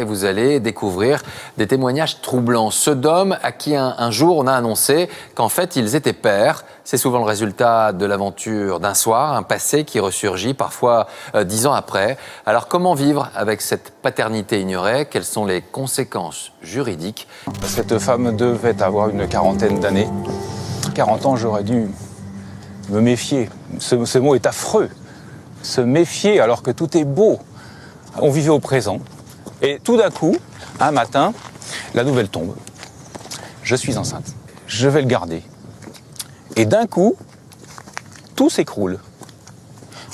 Et vous allez découvrir des témoignages troublants. Ceux d'hommes à qui un jour on a annoncé qu'en fait ils étaient pères. C'est souvent le résultat de l'aventure d'un soir, un passé qui ressurgit parfois 10 ans après. Alors comment vivre avec cette paternité ignorée? Quelles sont les conséquences juridiques? Cette femme devait avoir une quarantaine d'années. 40 ans, j'aurais dû me méfier. Ce mot est affreux. Se méfier alors que tout est beau. On vivait au présent. Et tout d'un coup, un matin, la nouvelle tombe. Je suis enceinte. Je vais le garder. Et d'un coup, tout s'écroule.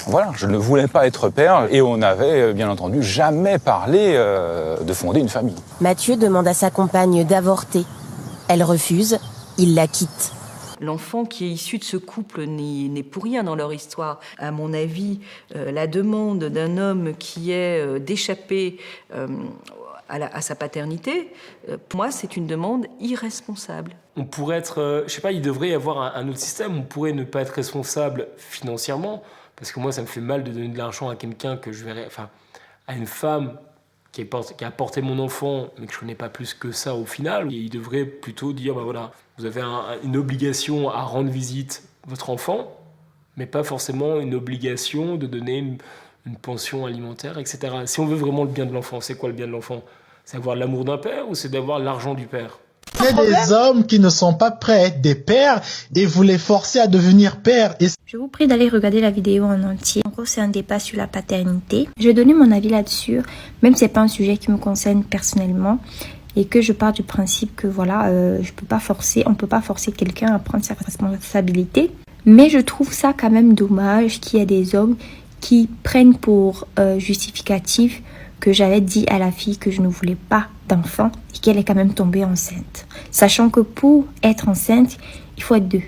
Voilà, je ne voulais pas être père et on n'avait, bien entendu, jamais parlé de fonder une famille. Mathieu demande à sa compagne d'avorter. Elle refuse, il la quitte. L'enfant qui est issu de ce couple n'est pour rien dans leur histoire. À mon avis, la demande d'un homme qui est d'échapper à sa paternité, pour moi, c'est une demande irresponsable. On pourrait être, je sais pas, il devrait y avoir un autre système. On pourrait ne pas être responsable financièrement, parce que moi, ça me fait mal de donner de l'argent à quelqu'un que je verrais, enfin, à une femme qui a porté mon enfant, mais que je connais pas plus que ça au final. Et il devrait plutôt dire, bah voilà, vous avez une obligation à rendre visite à votre enfant, mais pas forcément une obligation de donner une pension alimentaire, etc. Si on veut vraiment le bien de l'enfant, c'est quoi le bien de l'enfant? C'est avoir l'amour d'un père ou c'est d'avoir l'argent du père? Il y a des hommes qui ne sont pas prêts à être des pères et vous les forcez à devenir pères. Je vous prie d'aller regarder la vidéo en entier. En gros, c'est un débat sur la paternité. Je vais donner mon avis là-dessus, même si c'est pas un sujet qui me concerne personnellement et que je pars du principe que voilà, on peut pas forcer quelqu'un à prendre sa responsabilité. Mais je trouve ça quand même dommage qu'il y ait des hommes qui prennent pour justificatif que j'avais dit à la fille que je ne voulais pas d'enfant et qu'elle est quand même tombée enceinte. Sachant que pour être enceinte, il faut être deux.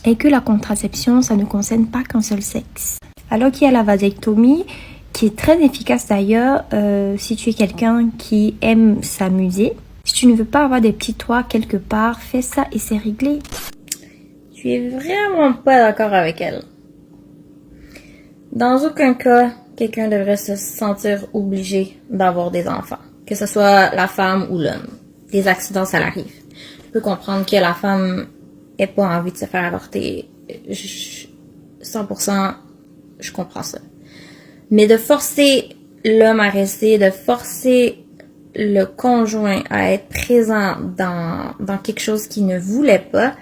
Et que la contraception, ça ne concerne pas qu'un seul sexe. Alors qu'il y a la vasectomie, qui est très efficace d'ailleurs, si tu es quelqu'un qui aime s'amuser. Si tu ne veux pas avoir des petits toits quelque part, fais ça et c'est réglé. Je suis vraiment pas d'accord avec elle. Dans aucun cas, quelqu'un devrait se sentir obligé d'avoir des enfants. Que ce soit la femme ou l'homme. Des accidents, ça arrive. Je peux comprendre que la femme ait pas envie de se faire avorter. 100%, je comprends ça. Mais de forcer l'homme à rester, de forcer le conjoint à être présent dans quelque chose qu'il ne voulait pas,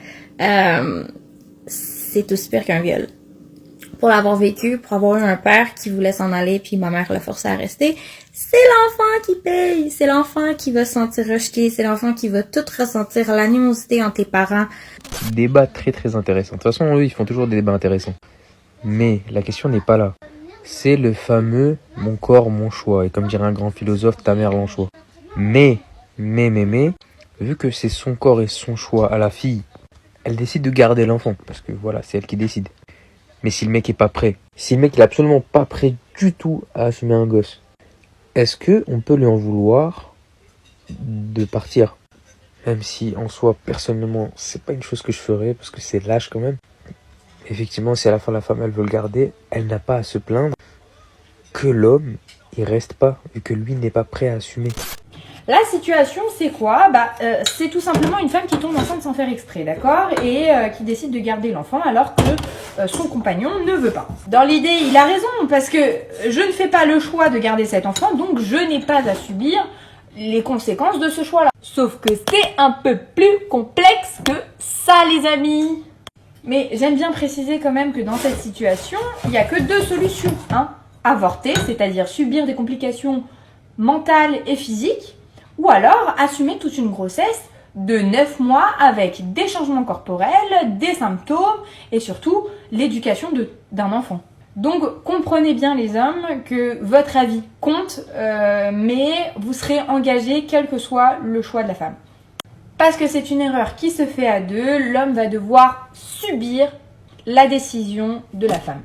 c'est aussi pire qu'un viol. Pour l'avoir vécu, pour avoir eu un père qui voulait s'en aller puis ma mère l'a forcé à rester, c'est l'enfant qui paye, c'est l'enfant qui va se sentir rejeté, c'est l'enfant qui va tout ressentir, l'animosité entre tes parents. Débat très très intéressant. De toute façon, eux, ils font toujours des débats intéressants. Mais la question n'est pas là. C'est le fameux « mon corps, mon choix ». Et comme dirait un grand philosophe, ta mère l'en choix. Mais, vu que c'est son corps et son choix à la fille, elle décide de garder l'enfant. Parce que voilà, c'est elle qui décide. Mais si le mec est pas prêt, si le mec il est absolument pas prêt du tout à assumer un gosse, est-ce que on peut lui en vouloir de partir? Même si en soi, personnellement, c'est pas une chose que je ferais parce que c'est lâche quand même. Effectivement, si à la fin la femme elle veut le garder, elle n'a pas à se plaindre que l'homme il reste pas, vu que lui n'est pas prêt à assumer. La situation, c'est quoi? C'est tout simplement une femme qui tombe enceinte sans faire exprès, d'accord? Et qui décide de garder l'enfant alors que son compagnon ne veut pas. Dans l'idée, il a raison, parce que je ne fais pas le choix de garder cet enfant, donc je n'ai pas à subir les conséquences de ce choix-là. Sauf que c'est un peu plus complexe que ça, les amis. Mais j'aime bien préciser quand même que dans cette situation, il n'y a que deux solutions. Avorter, c'est-à-dire subir des complications mentales et physiques, ou alors assumer toute une grossesse de 9 mois avec des changements corporels, des symptômes et surtout l'éducation d'un enfant. Donc comprenez bien les hommes que votre avis compte, mais vous serez engagés quel que soit le choix de la femme. Parce que c'est une erreur qui se fait à deux, l'homme va devoir subir la décision de la femme.